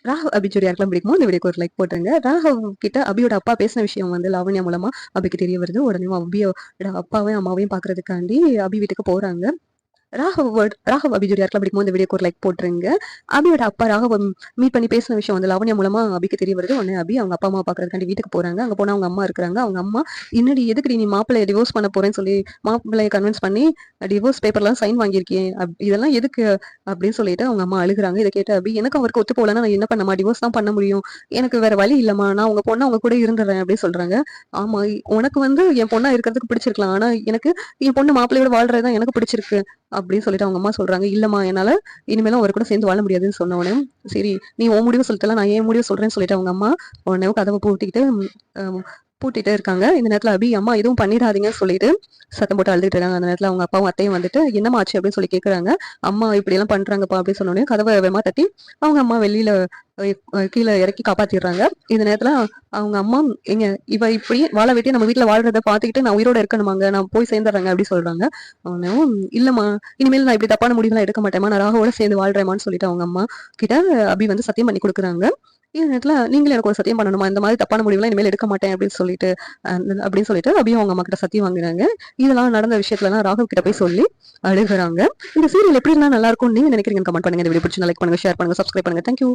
ராகவ் அபி ஜோடி யாருக்கெல்லாம் பிடிக்குமோ இந்த வீடியோக்கு ஒரு லைக் போட்டுருங்க. ராகவ் கிட்ட அபியோட அப்பா பேசின விஷயம் வந்து லாவண்யா மூலமா அபிக்கு தெரிய வருது. உடனே அபியோட அப்பாவையும் அம்மாவையும் பாக்குறதுக்காண்டி அபி வீட்டுக்கு போறாங்க. ராகவ் அபி ஜோடி யாருக்கெல்லாம் பிடிக்குமோ இந்த வீடியோக்கு ஒரு லைக் போட்டுருங்க. அபியோட அப்பா ராகவ் மீட் பண்ணி பேசின விஷயம் வந்து லாவண்யா மூலமா அபிக்கு தெரிய வருது. உடனே அபி அவங்க அப்பா அம்மா பாக்குறதுக்காண்டி வீட்டுக்கு போறாங்க. அங்க போனா அவங்க அம்மா இருக்கிறாங்க. அவங்க அம்மா என்னடி எதுக்குடி நீ மாப்பிள்ளைய டிவோர்ஸ் பண்ண போறேன்னு சொல்லி மாப்பிள்ளைய கன்வின்ஸ் பண்ணி டிவோர்ஸ் பேப்பர்லாம் சைன் வாங்கியிருக்கேன் இதெல்லாம் எதுக்கு அப்படின்னு சொல்லிட்டு அவங்க அம்மா அழுகுறாங்க. இதை கேட்டு அபி எனக்கு அவருக்கு ஒத்து போலன்னா நான் என்ன பண்ணமா டிவோர்ஸ் தான் பண்ண முடியும். எனக்கு வேற வழி இல்லம்மா நான் உங்க பொண்ணு அவங்க கூட இருந்துடுறேன் அப்படின்னு சொல்றாங்க. ஆமா உனக்கு வந்து என் பொண்ணா இருக்கிறதுக்கு பிடிச்சிருக்கலாம். ஆனா எனக்கு என் பொண்ணு மாப்பிள்ளையோட வாழ்றதுதான் எனக்கு பிடிச்சிருக்கு அப்படின்னு சொல்லிட்டு அவங்க அம்மா சொல்றாங்க. இல்லம்மா என்னால இனிமேலும் அவர் கூட சேர்ந்து வாழ முடியாதுன்னு சொன்ன உடனே சரி நீ உன் முடிவு சொல்லிட்டல நான் ஏன் முடிவு சொல்றேன்னு சொல்லிட்டு அவங்க அம்மா உடனே கதவை பூட்டிட்டு இருக்காங்க. இந்த நேரத்துல அபி அம்மா எதுவும் பண்ணிடாதீங்கன்னு சொல்லிட்டு சத்தம் போட்டு அழுதுட்டு இருக்காங்க. அந்த நேரத்துல அவங்க அப்பாவும் அத்தையும் வந்துட்டு என்னம்மா ஆச்சு அப்படின்னு சொல்லி கேக்குறாங்க. அம்மா இப்படி எல்லாம் பண்றாங்கப்பா அப்படின்னு சொன்ன உடனே கதவை வேகமா தட்டி அவங்க அம்மா வெளியில கீழே இறக்கி காப்பாத்திடுறாங்க. இந்த நேரத்துல அவங்க அம்மா எங்க இவ இப்படி வாழ வெட்டி நம்ம வீட்டுல வாழ்றத பாத்துக்கிட்டு நான் உயிரோட இருக்கணுமாங்க நான் போய் சேர்ந்துடுறேங்க அப்படி சொல்றாங்க. அவனும் இல்லம்மா இனிமேல் நான் இப்படி தப்பான முடிவுலாம் எடுக்க மாட்டேமா நான் ராகவோட சேர்ந்து வாழ்றேமான்னு சொல்லிட்டு அவங்க அம்மா கிட்ட அபி வந்து சத்தியம் பண்ணி கொடுக்குறாங்க. இந்த நேரத்துல நீங்களும் எனக்கு ஒரு சத்தியம் பண்ணணுமா இந்த மாதிரி தப்பான முடிவுலாம் இனிமேல் எடுக்க மாட்டேன் அப்படின்னு சொல்லிட்டு அபியும் அவங்க அம்மா கிட்ட சத்தியம் வாங்குறாங்க. இதெல்லாம் நடந்த விஷயத்துலலாம் ராகவ் கிட்ட போய் சொல்லி அழுகுறாங்க. இந்த சீரியல் எப்படி இருந்தா நல்லா இருக்கும் நீங்க நினைக்கிறீங்க கமெண்ட் பண்ணுங்க. இந்த வீடியோ பிடிச்சி லைக் பண்ணுங்க ஷேர் பண்ணுங்க சப்ஸ்கிரைப் பண்ணுங்க. தேங்க்யூ.